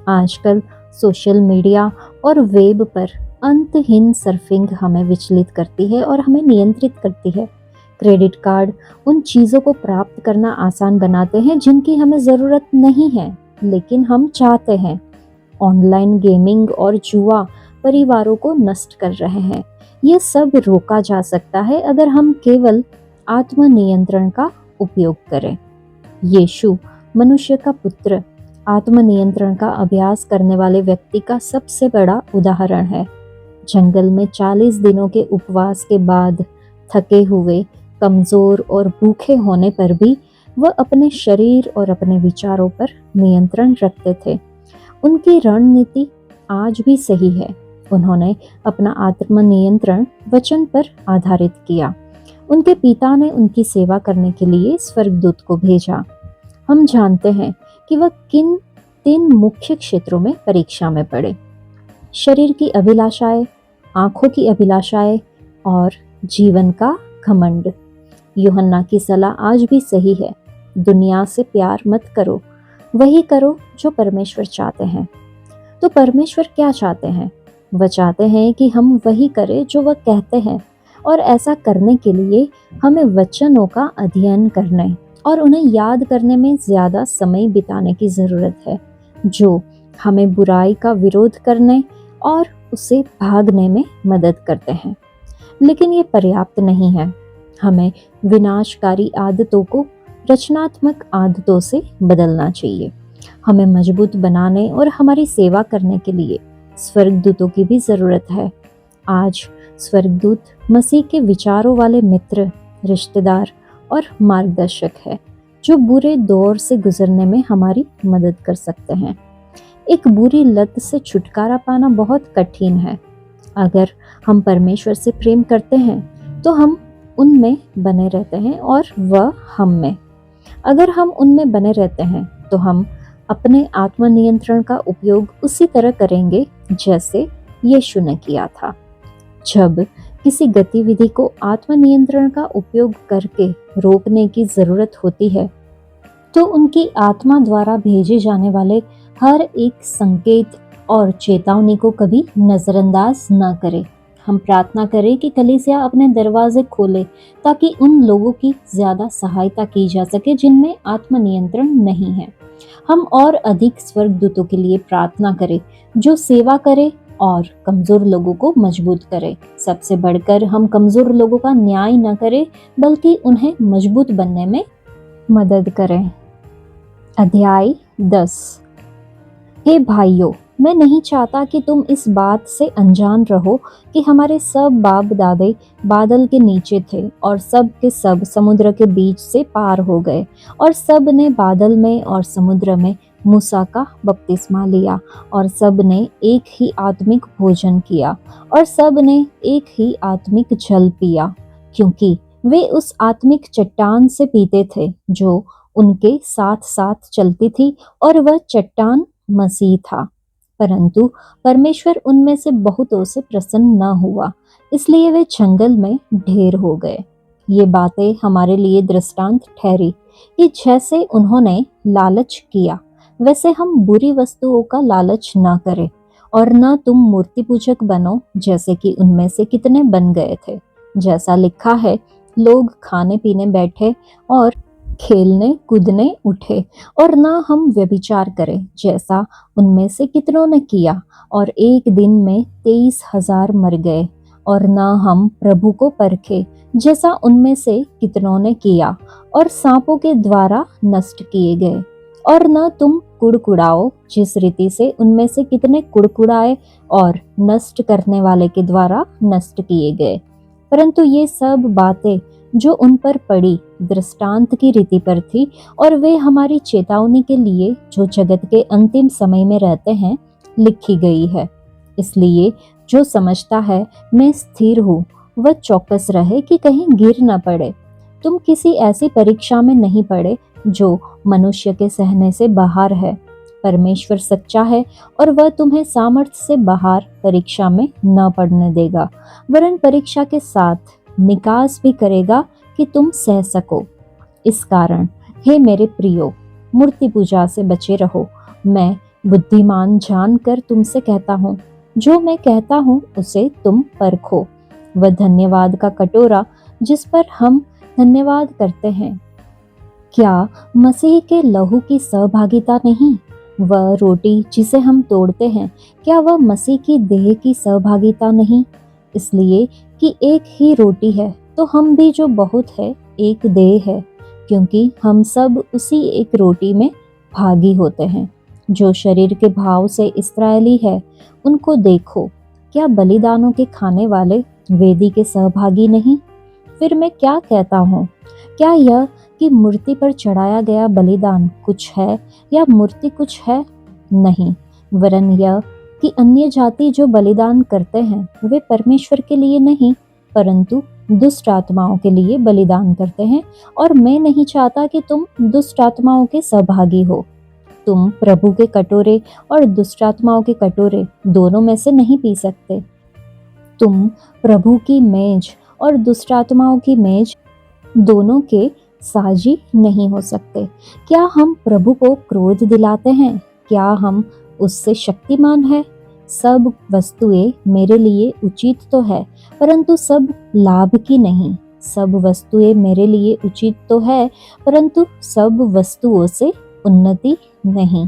Speaker 1: आजकल सोशल मीडिया और वेब पर अंतहीन सर्फिंग हमें विचलित करती है और हमें नियंत्रित करती है। क्रेडिट कार्ड उन चीज़ों को प्राप्त करना आसान बनाते हैं जिनकी हमें ज़रूरत नहीं है, लेकिन हम चाहते हैं। ऑनलाइन गेमिंग और जुआ परिवारों को नष्ट कर रहे हैं। ये सब रोका जा सकता है अगर हम केवल आत्म नियंत्रण का उपयोग करें। यीशु, मनुष्य का पुत्र, आत्म नियंत्रण का अभ्यास करने वाले व्यक्ति का सबसे बड़ा उदाहरण है। जंगल में 40 दिनों के उपवास के बाद थके हुए, कमजोर और भूखे होने पर भी वह अपने शरीर और अपने विचारों पर नियंत्रण रखते थे। उनकी रणनीति आज भी सही है। उन्होंने अपना आत्म नियंत्रण वचन पर आधारित किया। उनके पिता ने उनकी सेवा करने के लिए स्वर्गदूत को भेजा। हम जानते हैं कि वह किन 3 मुख्य क्षेत्रों में परीक्षा में पड़े: शरीर की अभिलाषाएं, आंखों की अभिलाषाएं और जीवन का घमंड। यूहन्ना की सलाह आज भी सही है। दुनिया से प्यार मत करो, वही करो जो परमेश्वर चाहते हैं। तो परमेश्वर क्या चाहते हैं? वह चाहते हैं कि हम वही करें जो वह कहते हैं, और ऐसा करने के लिए हमें वचनों का अध्ययन करने और उन्हें याद करने में ज़्यादा समय बिताने की ज़रूरत है, जो हमें बुराई का विरोध करने और उससे भागने में मदद करते हैं। लेकिन ये पर्याप्त नहीं है। हमें विनाशकारी आदतों को रचनात्मक आदतों से बदलना चाहिए। हमें मजबूत बनाने और हमारी सेवा करने के लिए स्वर्गदूतों की भी ज़रूरत है। आज स्वर्गदूत मसीह के विचारों वाले मित्र, रिश्तेदार और मार्गदर्शक है, जो बुरे दौर से गुजरने में हमारी मदद कर सकते हैं। एक बुरी लत से छुटकारा पाना बहुत कठिन है। अगर हम परमेश्वर से प्रेम करते हैं तो हम उनमें बने रहते हैं और वह हम में। अगर हम उनमें बने रहते हैं तो हम अपने आत्म नियंत्रण का उपयोग उसी तरह करेंगे जैसे यीशु ने किया था। जब किसी गतिविधि को आत्म नियंत्रण का उपयोग करके रोकने की जरूरत होती है, तो उनकी आत्मा द्वारा भेजे जाने वाले हर एक संकेत और चेतावनी को कभी नजरअंदाज न करें। हम प्रार्थना करें कि कलीसिया अपने दरवाजे खोले ताकि उन लोगों की ज्यादा सहायता की जा सके जिनमें आत्म नियंत्रण नहीं है। हम और अधिक स्वर्गदूतों के लिए प्रार्थना करें जो सेवा करे और कमजोर लोगों को मजबूत करे। सबसे बढ़कर हम कमजोर लोगों का न्याय न करें, बल्कि उन्हें मजबूत बनने में मदद करें। अध्याय 10। हे भाइयों, मैं नहीं चाहता कि तुम इस बात से अनजान रहो कि हमारे सब बाप दादे बादल के नीचे थे और सब के सब समुद्र के बीच से पार हो गए, और सब ने बादल में और समुद्र में मूसा का बपतिस्मा लिया, और सब ने एक ही आत्मिक भोजन किया, और सब ने एक ही आत्मिक जल पिया, क्योंकि वे उस आत्मिक चट्टान से पीते थे जो उनके साथ साथ चलती थी, और वह चट्टान मसीह था। परंतु परमेश्वर उनमें से बहुतों से प्रसन्न न हुआ, इसलिए वे जंगल में ढेर हो गए। ये बातें हमारे लिए दृष्टांत ठहरी कि जैसे उन्होंने लालच किया, वैसे हम बुरी वस्तुओं का लालच न करें, और न तुम मूर्ति पूजक बनो जैसे कि उनमें से कितने बन गए थे। जैसा लिखा है, लोग खाने पीने बैठे और खेलने कूदने उठे, और न हम व्यभिचार करें जैसा उनमें से कितनों ने किया, और एक दिन में 23,000 मर गए। और न हम प्रभु को परखे जैसा उनमें से कितनों ने किया, और सांपों के द्वारा नष्ट किए गए। और न तुम कुड़कुड़ाओ जिस रीति से उनमें से कितने कुड़कुड़ाए और नष्ट करने वाले के द्वारा नष्ट किए गए। परंतु ये सब बातें जो उन पर पड़ी दृष्टांत की रीति पर थी, और वे हमारी चेतावनी के लिए जो जगत के अंतिम समय में रहते हैं लिखी गई है। इसलिए जो समझता है मैं स्थिर हूँ, वह चौकस रहे कि कहीं गिर न पड़े। तुम किसी ऐसी परीक्षा में नहीं पड़े जो मनुष्य के सहने से बाहर है। परमेश्वर सच्चा है और वह तुम्हें सामर्थ्य से बाहर परीक्षा में न पड़ने देगा, वरन परीक्षा के साथ निकास भी करेगा कि तुम सह सको। इस कारण हे मेरे प्रियो, मूर्ति पूजा से बचे रहो। मैं बुद्धिमान जानकर तुमसे कहता हूँ, जो मैं कहता हूँ उसे तुम परखो। वह धन्यवाद का कटोरा जिस पर हम धन्यवाद करते हैं, क्या मसीह के लहू की सहभागिता नहीं? वह रोटी जिसे हम तोड़ते हैं, क्या वह मसीह की देह की सहभागिता नहीं? इसलिए कि एक ही रोटी है तो हम भी जो बहुत है एक देह है, क्योंकि हम सब उसी एक रोटी में भागी होते हैं। जो शरीर के भाव से इस्राएली है, उनको देखो, क्या बलिदानों के खाने वाले वेदी के सहभागी नहीं? फिर मैं क्या कहता हूँ? क्या यह कि मूर्ति पर चढ़ाया गया बलिदान कुछ है या मूर्ति कुछ है? नहीं, वरन यह कि अन्य जाति जो बलिदान करते हैं वे परमेश्वर के लिए नहीं परंतु दुष्ट आत्माओं के लिए बलिदान करते हैं, और मैं नहीं चाहता कि तुम दुष्ट आत्माओं के सहभागी हो। तुम प्रभु के कटोरे और दुष्ट आत्माओं के कटोरे दोनों में से नहीं पी सकते। तुम प्रभु की मेज और दुष्ट आत्माओं की मेज दोनों के साझी नहीं हो सकते। क्या हम प्रभु को क्रोध दिलाते हैं? क्या हम उससे शक्तिमान हैं? सब वस्तुएं मेरे लिए उचित तो है, परंतु सब लाभ की नहीं। सब वस्तुएं मेरे लिए उचित तो है, परंतु सब वस्तुओं से उन्नति नहीं।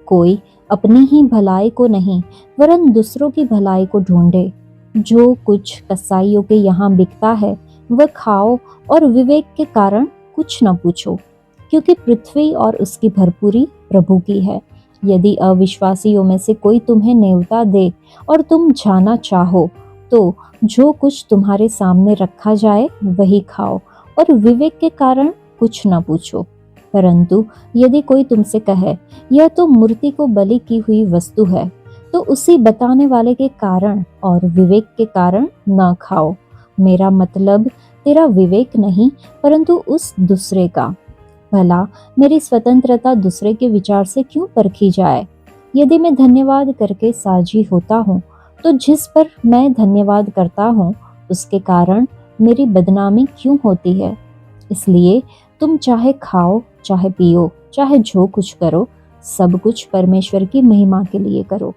Speaker 1: कोई अपनी ही भलाई को नहीं, वरन दूसरों की भलाई को ढूंढे। जो कुछ कसाईयों के यहाँ बिकता है, वह खाओ और विवेक के कारण कुछ न पूछो, क्योंकि पृथ्वी और उसकी भरपूरी प्रभु की है। यदि अविश्वासियों में से कोई तुम्हें नेवता दे और तुम जाना चाहो, तो जो कुछ तुम्हारे सामने रखा जाए वही खाओ और विवेक के कारण कुछ न पूछो। परंतु यदि कोई तुमसे कहे, यह तो मूर्ति को बलि की हुई वस्तु है, तो उसी बताने वाले के कारण और विवेक के कारण न खाओ। मेरा मतलब तेरा विवेक नहीं, परंतु उस दूसरे का। भला मेरी स्वतंत्रता दूसरे के विचार से क्यों परखी जाए? यदि मैं धन्यवाद करके साझी होता हूँ, तो जिस पर मैं धन्यवाद करता हूँ उसके कारण मेरी बदनामी क्यों होती है? इसलिए तुम चाहे खाओ, चाहे पियो, चाहे जो कुछ करो, सब कुछ परमेश्वर की महिमा के लिए करो।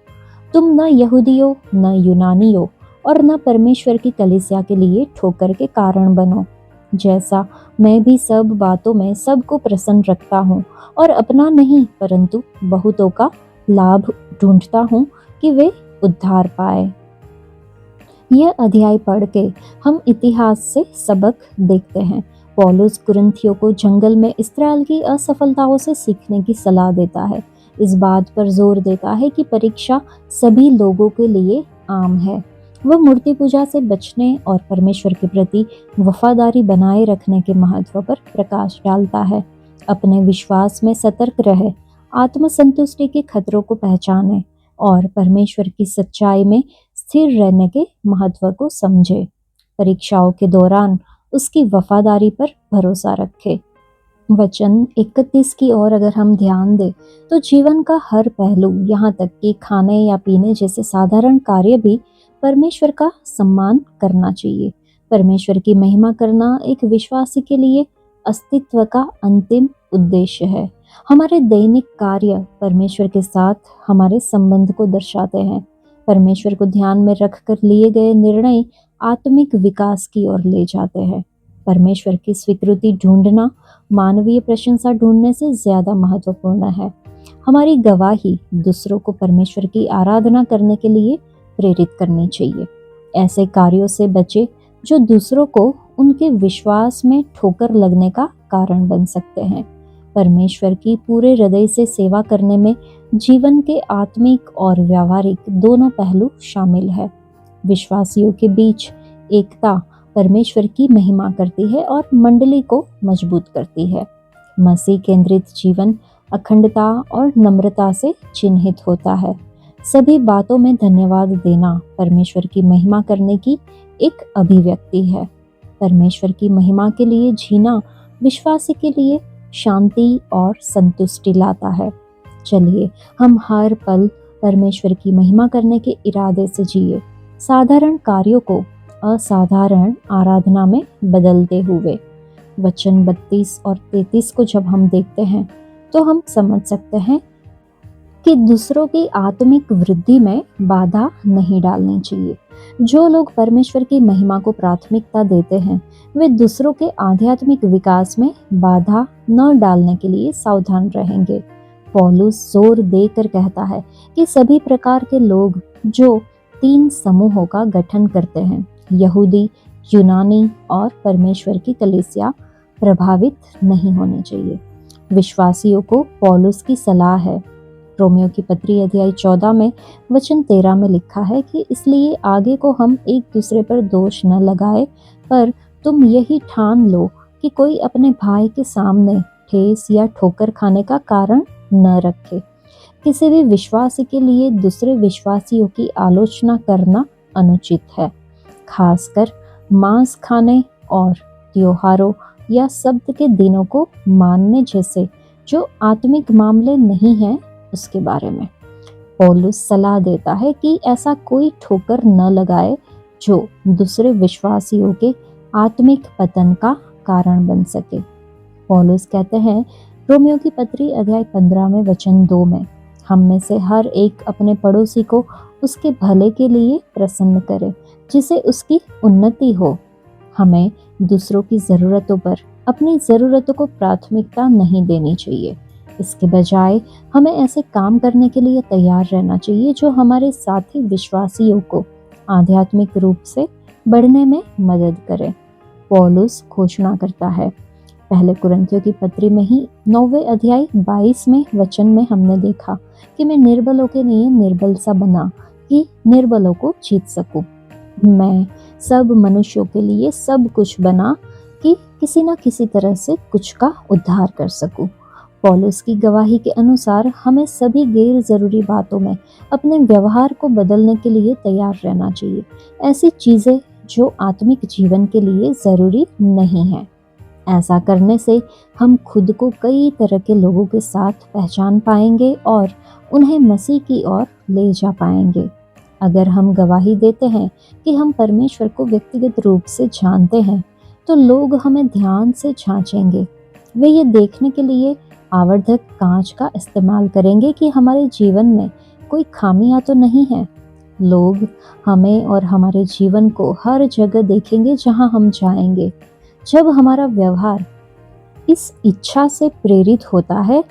Speaker 1: तुम न यहूदी हो, न यूनानी हो, और न परमेश्वर की कलीसिया के लिए ठोकर के कारण बनो। जैसा मैं भी सब बातों में सबको प्रसन्न रखता हूँ, और अपना नहीं परंतु बहुतों का लाभ ढूंढता हूँ कि वे उद्धार पाए। यह अध्याय पढ़ के हम इतिहास से सबक देखते हैं। पौलुस कुरिन्थियों को जंगल में इस्राएल की असफलताओं से सीखने की सलाह देता है। इस बात पर जोर देता है कि परीक्षा सभी लोगों के लिए आम है। वह मूर्ति पूजा से बचने और परमेश्वर के प्रति वफादारी बनाए रखने के महत्व पर प्रकाश डालता है। अपने विश्वास में सतर्क रहे, आत्मसंतुष्टि के खतरों को पहचाने और परमेश्वर की सच्चाई में स्थिर रहने के महत्व को समझे। परीक्षाओं के दौरान उसकी वफादारी पर भरोसा रखे। वचन 31 की ओर अगर हम ध्यान दें, तो जीवन का हर पहलू, यहाँ तक कि खाने या पीने जैसे साधारण कार्य भी परमेश्वर का सम्मान करना चाहिए। परमेश्वर की महिमा करना एक विश्वासी के लिए अस्तित्व का अंतिम उद्देश्य है। हमारे दैनिक कार्य परमेश्वर के साथ हमारे संबंध को दर्शाते हैं। परमेश्वर को ध्यान में रखकर लिए गए निर्णय आत्मिक विकास की ओर ले जाते हैं। परमेश्वर की स्वीकृति ढूंढना मानवीय प्रशंसा ढूंढने से ज्यादा महत्वपूर्ण है। हमारी गवाही दूसरों को परमेश्वर की आराधना करने के लिए प्रेरित करनी चाहिए। ऐसे कार्यों से बचे जो दूसरों को उनके विश्वास में ठोकर लगने का कारण बन सकते हैं। परमेश्वर की पूरे हृदय से सेवा करने में जीवन के आत्मिक और व्यावहारिक दोनों पहलू शामिल है। विश्वासियों के बीच एकता परमेश्वर की महिमा करती है और मंडली को मजबूत करती है। मसीह केंद्रित जीवन अखंडता और नम्रता से चिन्हित होता है। सभी बातों में धन्यवाद देना परमेश्वर की महिमा करने की एक अभिव्यक्ति है। परमेश्वर की महिमा के लिए जीना विश्वासी के लिए शांति और संतुष्टि लाता है। चलिए हम हर पल परमेश्वर की महिमा करने के इरादे से जिए, साधारण कार्यों को असाधारण आराधना में बदलते हुए। वचन 32 और 33 को जब हम देखते हैं तो हम समझ सकते हैं कि दूसरों की आत्मिक वृद्धि में बाधा नहीं डालनी चाहिए। जो लोग परमेश्वर की महिमा को प्राथमिकता देते हैं वे दूसरों के आध्यात्मिक विकास में बाधा न डालने के लिए सावधान रहेंगे। पौलुस जोर देकर कहता है कि सभी प्रकार के लोग जो 3 समूहों का गठन करते हैं, यहूदी, यूनानी और परमेश्वर की कलीसिया, प्रभावित नहीं होने चाहिए। विश्वासियों को पौलुस की सलाह है। रोमियो की पत्री अध्याय 14 में वचन 13 में लिखा है कि इसलिए आगे को हम एक दूसरे पर दोष न लगाए, पर तुम यही ठान लो कि कोई अपने भाई के सामने ठेस या ठोकर खाने का कारण न रखे। किसी भी विश्वासी के लिए दूसरे विश्वासियों की आलोचना करना अनुचित है, खासकर मांस खाने और त्योहारों या शब्द के दिनों को मानने जैसे जो आत्मिक मामले नहीं हैं उसके बारे में। पौलुस सलाह देता है कि ऐसा कोई ठोकर न लगाए जो दूसरे विश्वासियों के आत्मिक पतन का कारण बन सके। पौलुस कहते हैं रोमियो की पत्री अध्याय 15 में वचन 2 में, हम में से हर एक अपने पड़ोसी को उसके भले के लिए प्रसन्न करे जिसे उसकी उन्नति हो। हमें दूसरों की ज़रूरतों पर अपनी ज़रूरतों को प्राथमिकता नहीं देनी चाहिए। इसके बजाय हमें ऐसे काम करने के लिए तैयार रहना चाहिए जो हमारे साथी विश्वासियों को आध्यात्मिक रूप से बढ़ने में मदद करे। पौलुस घोषणा करता है, पहले कुरिन्थियों की पत्री में ही 9वें अध्याय 22 में वचन में हमने देखा कि मैं निर्बलों के लिए निर्बल सा बना कि निर्बलों को जीत सकूं। मैं सब मनुष्यों के लिए सब कुछ बना कि किसी न किसी तरह से कुछ का उद्धार कर सकूं। पौलुस की गवाही के अनुसार हमें सभी गैर जरूरी बातों में अपने व्यवहार को बदलने के लिए तैयार रहना चाहिए। ऐसी चीजें जो आत्मिक जीवन के लिए जरूरी नहीं है। ऐसा करने से हम खुद को कई तरह के लोगों के साथ पहचान पाएंगे और उन्हें मसीह की ओर ले जा पाएंगे। अगर हम गवाही देते हैं कि हम परमेश्वर को व्यक्तिगत रूप से जानते हैं तो लोग हमें ध्यान से जांचेंगे। वे ये देखने के लिए आवर्धक कांच का इस्तेमाल करेंगे कि हमारे जीवन में कोई खामियां तो नहीं है। लोग हमें और हमारे जीवन को हर जगह देखेंगे जहां हम जाएंगे। जब हमारा व्यवहार इस इच्छा से प्रेरित होता है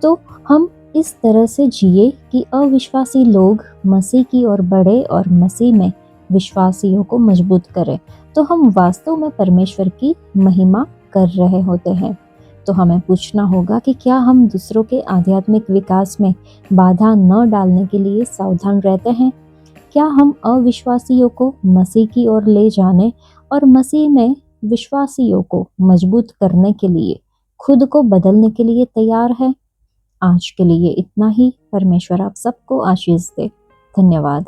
Speaker 1: तो हम इस तरह से जिए कि अविश्वासी लोग मसीह की ओर बढ़े और मसीह में विश्वासियों को मजबूत करें, तो हम वास्तव में परमेश्वर की महिमा कर रहे होते हैं। तो हमें पूछना होगा कि क्या हम दूसरों के आध्यात्मिक विकास में बाधा न डालने के लिए सावधान रहते हैं? क्या हम अविश्वासियों को मसीह की ओर ले जाने और मसीह में विश्वासियों को मजबूत करने के लिए खुद को बदलने के लिए तैयार है? आज के लिए इतना ही। परमेश्वर आप सबको आशीष दे। धन्यवाद।